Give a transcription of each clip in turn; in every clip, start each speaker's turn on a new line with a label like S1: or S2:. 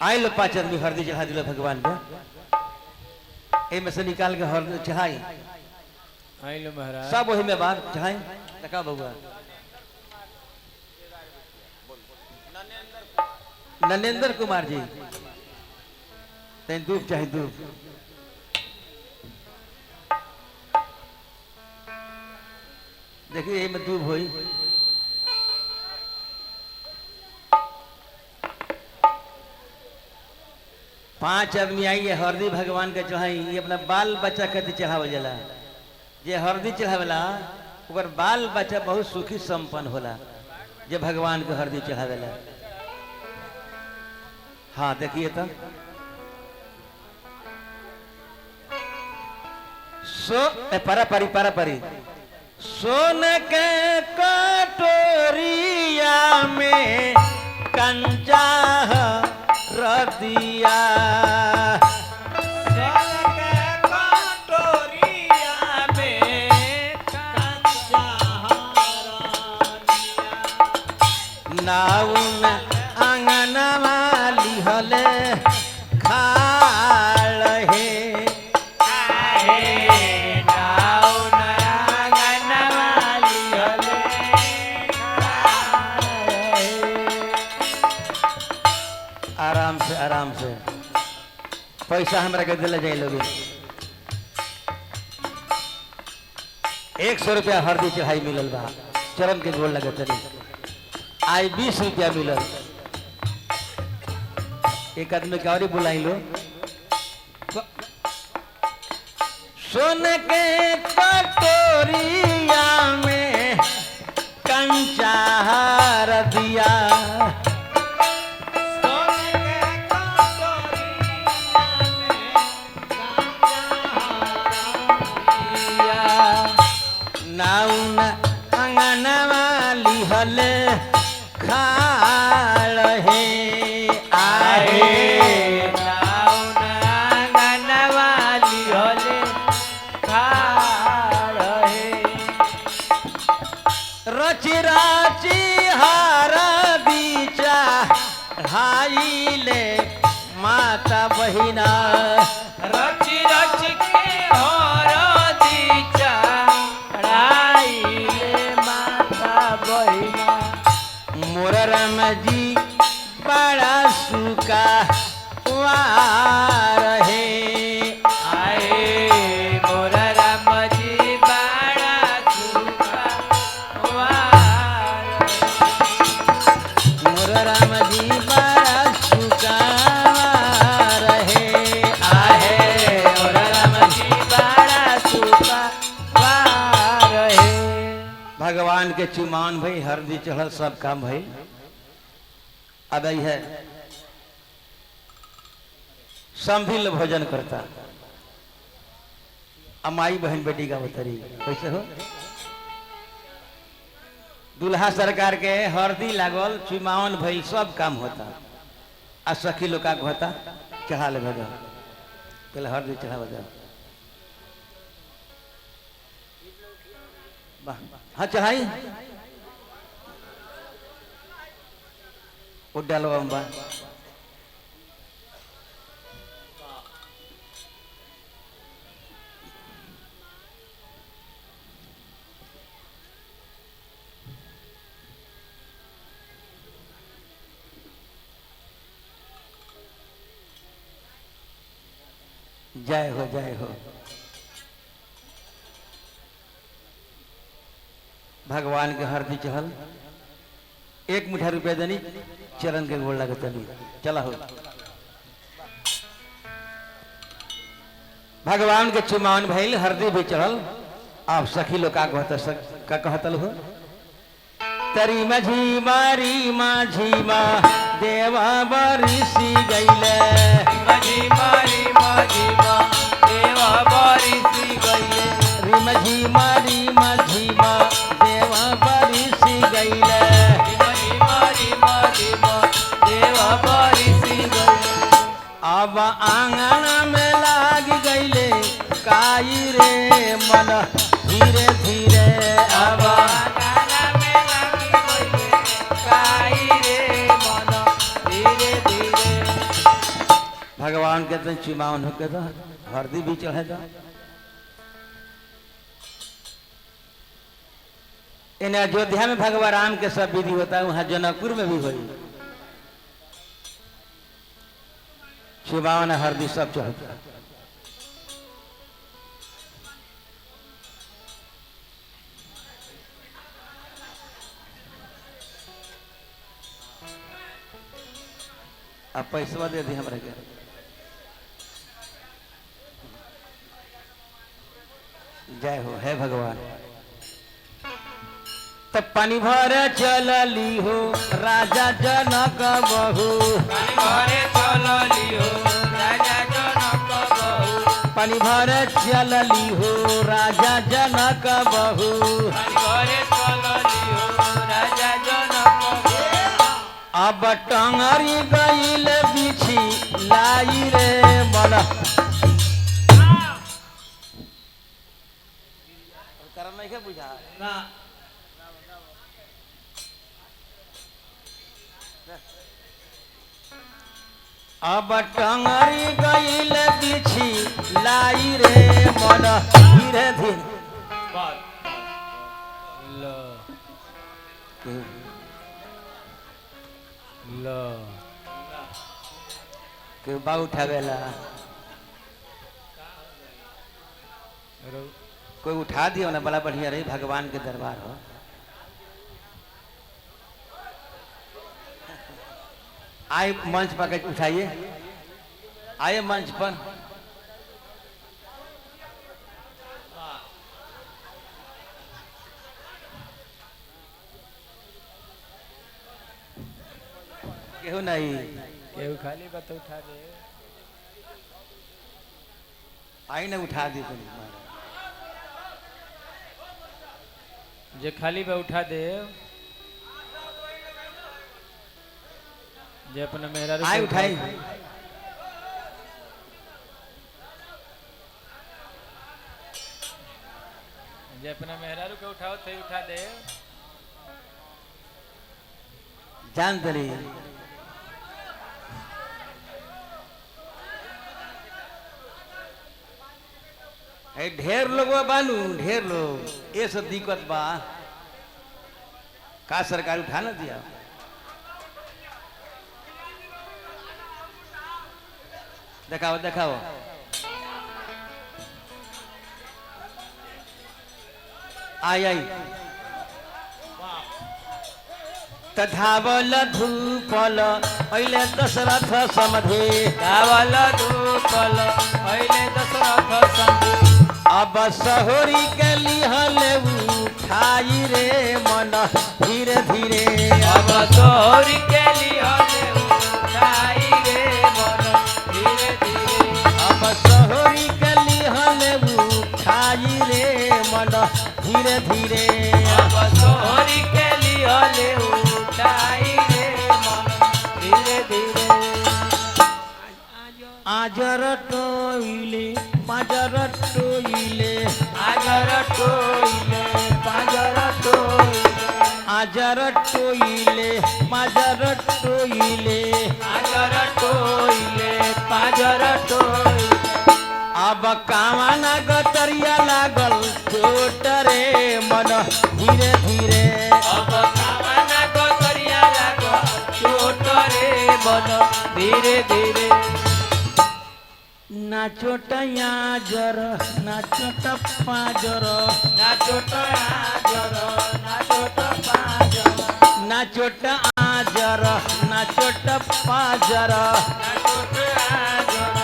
S1: आई लो 5 आदमी हरदी चढ़ा दिलो भगवान के ए में से निकाल के हरदी चढ़ाई
S2: आई लो महाराज
S1: सब वही में बात चढ़ाई लगा बउआ नरेंद्र कुमार जी तैन दूध चाहे दूध देखिए ये में दूध होई पांच आदमी आएंगे हरदी भगवान के चढ़ाई ये अपना बाल बच्चा कहते चढ़ावल जाला जे हरदी चढ़ावेला ओकर बाल बच्चा बहुत सुखी संपन्न होला जे भगवान के हरदी चढ़ावेला हाँ देखिए तो पारा परी सोन के कटोरिया में कंचा रदिया नाउन आंगन वाली हले खाल है नाउन आंगन वाली हले आराम से पैसा हमरा के दिले जाए लोगे 100 रुपया हरदी चढ़ाई मिलल बा चरण के गोल लगे तनी आई 20 रुपया मिलल एक आदमी के और बुलाई लो सोन के कटोरिया में कंचा रदिया नाउन अंगन वाली हले खाल है आहे नाउन अंगन वाली हले खाल है रची राची हारा बीचा हाईले माता बहिना रची रची के हारा बीचा मोर राम जी बड़ा सुका वार है आए मोर राम जी बड़ा सुका वार मोर राम जी बड़ा सुका वार है आहे मोर राम जी बड़ा सुका वार है भगवान के चुमान भाई हरदी चढ़ल सब काम भाई अब आई है संभिल भोजन करता अमाई बहन बेटी का बतरी कैसे हो दूल्हा सरकार के हरदी लागल चुमावन भाई सब काम होता आ सखी लोग का होता चढ़ा ले भगा पहले हरदी चढ़ा बजा हाँ चढ़ाई वो डालो अम्बा जय हो भगवान के हरदी चढ़ल 1 मुठा रुपया देनी चरण के गोल लगे तनी चला हो भगवान के चुमान भइल हरदी भी चढ़ल आप सखी लोग का कहतल हो तरी माझी मारी माझीमा देवा बरिसी गईले माझी मारी माझीमा देवा बरिसी गईले रिमझी मारी माझीमा देवा बरिसी गईले रिमझी मारी माझीमा देवा बरिसी गईले अब आंगन में लाग गईले काई रे मन धीरे धीरे अब काई रे मन धीरे धीरे भगवान के तन चिमावन होके तो हरदी भी चढ़े तो इन अयोध्या में भगवान राम के सब विधि होता है, वहां जनकपुर में भी हुई चिमावन हरदी सब चढ़ता। अब पैसा दे दी हमरा के। जय हो है भगवान। तब पानी भर चलली हो राजा जनक बहू,
S2: पानी भरे चलली हो राजा जनक बहू,
S1: पानी भर चलली हो राजा जनक बहू,
S2: पानी भरे चलली हो राजा जनक बहू।
S1: अब टंगरी गईल बिछी लाई रे मन। करम नहीं के बुझा
S2: ना
S1: अब टंगरी गईल बिछी लाई रे मन। धीरे धीरे
S2: लो
S1: के
S2: लो
S1: के बा उठावेला कोई उठा दियो ना, बड़ा बढ़िया रही, भगवान के दरबार हो। आए मंच पर उठाइए, आए मंच पर। केहू नहीं,
S2: केहू खाली बात उठा दे।
S1: आई ना उठा दी तुम।
S2: जे खाली बा उठा दे, जे अपना मेहरा
S1: आई उठाई।
S2: जे अपना मेहरारू के उठाओ थे उठा दे।
S1: जान तरी ढेर लोग बानू, ढेर लोग, ये सब दिक्कत बा का सरकार उठा ना दिया। देखाओ देखाओ। आई आई तधावल धूपल पहले दशरथ समधे,
S2: धावल धूपल पहले दशरथ समधे।
S1: अब सहोरी के लिहल उठाई रे मन। धीरे धीरे
S2: अब सोहरी के लिए उठाई रे मन। धीरे धीरे
S1: अब सहोरी के लिहल उठाई रे मन। धीरे धीरे
S2: अब सोहरी के लिए उठाई रे मन। धीरे धीरे
S1: आजर टोइले पाजर टोइले,
S2: आजर टोइले पाजर टोइले,
S1: आजर टोइले पाजर टोइले।
S2: आजर टोइले पाजर टोइले।
S1: अब कामना गतरिया लागल चोट रे मन। धीरे धीरे
S2: अब कामना को करिया लागो चोट रे मन। धीरे धीरे
S1: नाचोट आजर नाचोट पाजर,
S2: नाचोट आजर नाचोट पाजर,
S1: नाचोट आजर नाचोट पाजर।
S2: नाचोट आजर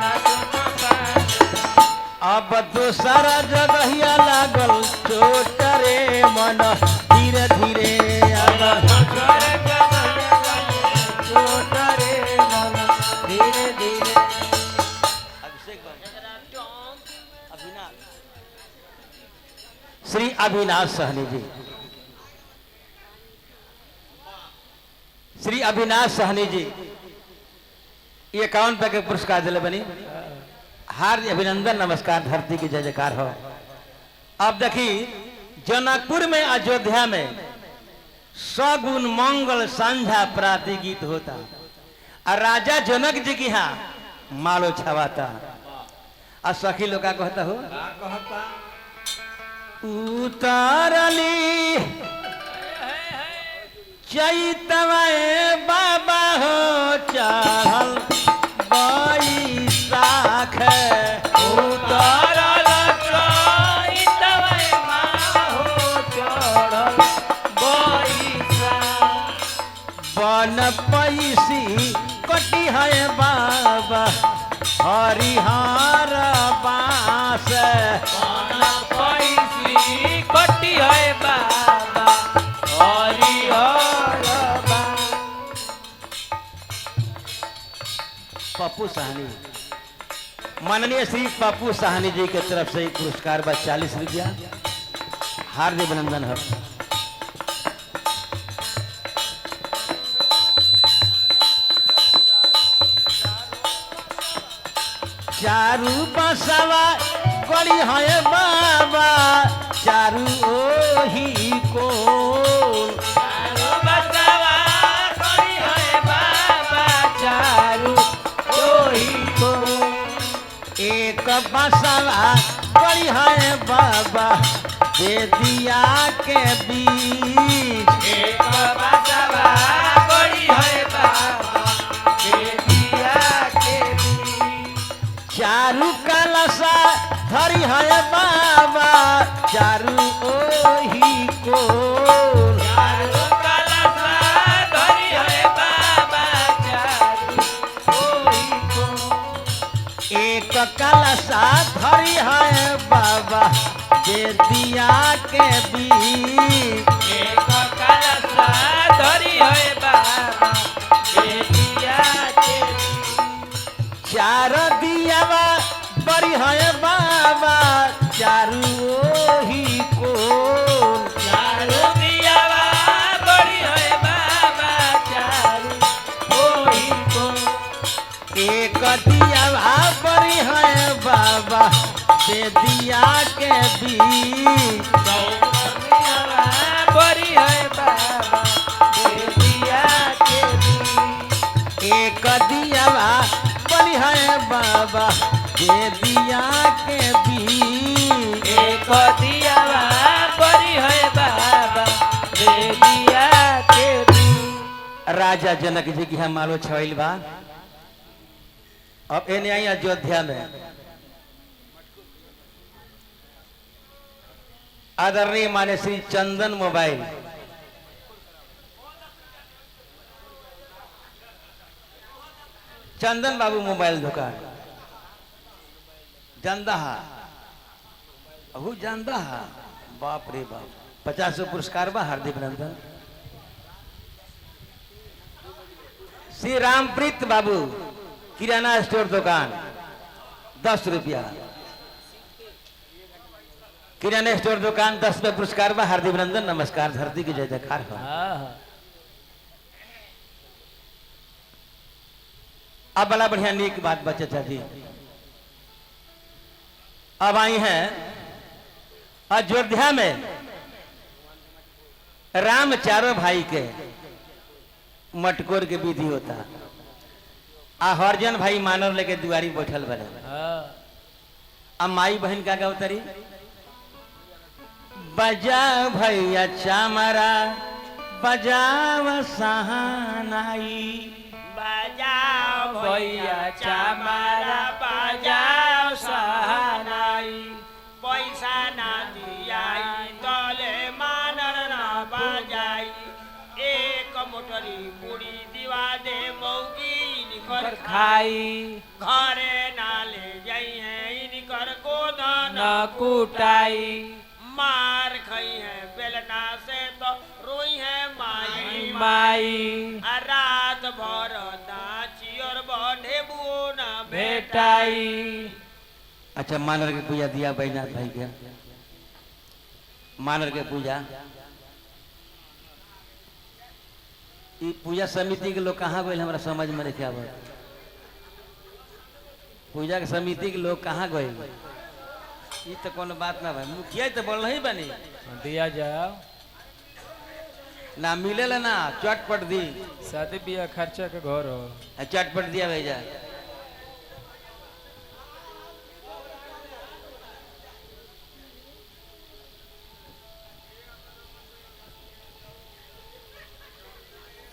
S2: नाचोट पाजर।
S1: अब दूसरा जगहिया लागल चोट रे मन। धीरे धीरे
S2: अब घर जगह चोट रे मन। धीरे धीरे
S1: श्री अविनाश सहनी जी, श्री अविनाश सहनी जी ये 51 रुपए के पुरस्कार दिले बनी। हार्दिक अभिनंदन नमस्कार, धरती की जय जयकार हो। अब देखी जनकपुर में अयोध्या में सगुन मंगल संध्या प्राति गीत होता और राजा जनक जी की यहाँ मालो छवाता आ सखी लोग का कहता हो
S2: का कहता
S1: उतारली चैतवे बाबा हो चढ़ल बैसाख
S2: उतारल चैतवे माहो चढ़ल बैसाख
S1: बन पैसी कटी है बाबा हरिहर बास
S2: बन पैसी कटी है बाबा हरिहर बास
S1: पप्पू साहनी माननीय श्री पप्पू साहनी जी के तरफ से पुरस्कार बा 40 रुपया हार्दिक अभिनंदन है। चारू बसवा गड़ी है बाबा चारू ओही को
S2: चारू बसवा गड़ी है बाबा चारू ओही को
S1: एक बसवा गड़ी है बाबा बेदिया के बीच
S2: एक बसवा गड़ी है बाबा बेदिया के बीच
S1: चारू कलशा धरी है बाबा चारू ओही को
S2: चारू कलशा धरी है बाबा चारू ओही को
S1: एक कलशा धरी है बाबा बेदिया के बीच
S2: एक कलशा धरी है बाबा बेदिया के बीच
S1: चार दियावा बड़ी है बाबा चारू ओही को
S2: चारू दियावा बड़ी है बाबा चारू ओही को
S1: एक दियावा बड़ी है बाबा बेदिया के बीच
S2: दियावा बड़ी है बाबा बेदिया के बीच
S1: एक दियावा बड़ी है बाबा बेदिया के बीच
S2: एक दियावा बड़ी है बाबा बेदिया के बीच
S1: राजा जनक जी की यहाँ मालो छवैल बा। अब एने आई अयोध्या में आदरणीय माने श्री चंदन मोबाइल चंदन बाबू मोबाइल दुकान जानदा हा अहू जानदा हा बाप रे बाप 50 पुरस्कार बा हार्दिक अभिनंदन। श्री रामप्रीत बाबू किराना स्टोर दुकान 10 रुपया किराना स्टोर दुकान 10 में पुरस्कार बा हार्दिक अभिनंदन नमस्कार धरती की जय जयकार हो। अब बड़ा बढ़िया नीक बात बच्चे चाची अब आई हैं अयोध्या में राम चारों भाई के मटकोर के विधि होता आ हरजन भाई मानव लेके दुआरी बैठल बने अब माई बहन का गौतरी बजाओ भैया चामरा बजाओ सहानाई
S2: बजाओ भैया चामरा बजाओ सहानाई पैसा ना दियाई तले मानर ना बजाई एक मोटरी पूरी दिवा दे मौगी निकर खाई घरे ना ले जाई है इनकर गोधन न कुटाई मार खई है बेलना से तो रोई है माई माई रात भर नाची और बढ़े बुना भेटाई।
S1: अच्छा मानर के पूजा दिया बैजनाथ भाई के मानर के पूजा ई पूजा समिति के लोग कहाँ गए हमरा समझ में नहीं आवत पूजा के समिति के लोग कहाँ गए ई तो कोनो बात ना भाई मुखिया तो बोल नहीं बनी
S2: दिया जाओ
S1: ना मिलेला ना चटपट दी
S2: शादी ब्याह खर्चा के घर हो
S1: चटपट दिया भेजा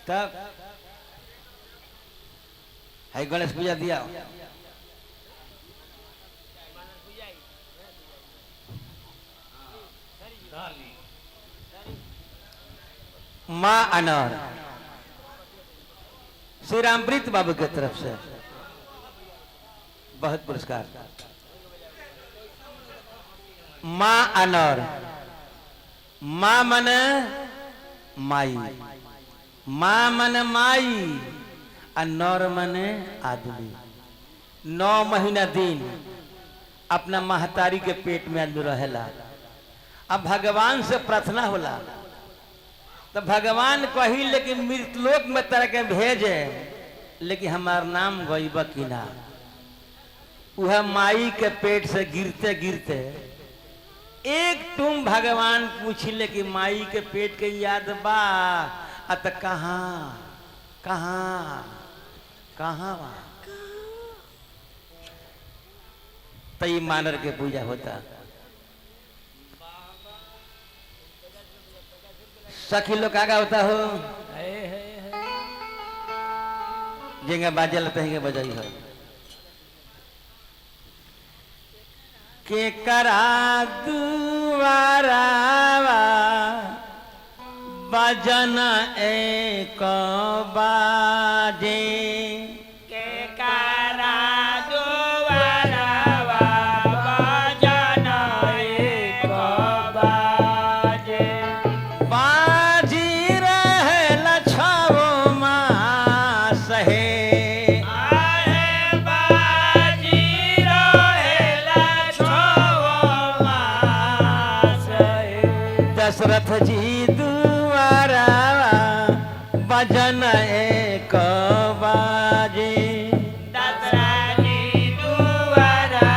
S1: तब है गणेश पूजा दिया माँ अनार श्री रामप्रीत बाबू की तरफ से बहुत पुरस्कार। माँ अनार, माँ मन माई, माँ मन माई और नौर मन आदमी। 9 महीना दिन अपना महतारी के पेट में आदमी रहेला। अब भगवान से प्रार्थना होला तो भगवान कही लेकिन मृतलोक में तरह के भेजे, लेकिन हमार नाम गईब कि ना। वह माई के पेट से गिरते गिरते एक तुम भगवान पूछिले कि माई के पेट के याद बा अत कहाँ कहाँ कहाँ बा। तई मानर के पूजा होता। सखी लोग आगा होता हो जेंगे बाजे लते हैं बजाई हो के करा दुआरा बजन एक बाजे
S2: के करा दुआरा बजन एक बाजे
S1: बाजी रहे लछाओ मास है
S2: आहे बाजी रहेला छो मास
S1: दशरथ जी दुआरा बजन एक बाजे
S2: दशरथी दुआरा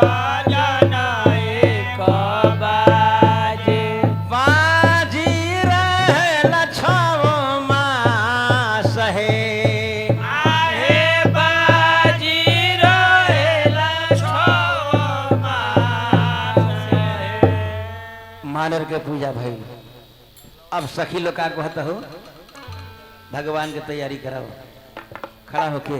S2: बजन एक बाजे
S1: बाजी रहे लछाओ मास है
S2: आहे बाजी रहेला छो मास
S1: मानर के पूजा भई। अब सखी लोग का कहता हो भगवान के तैयारी कराओ। खड़ा होके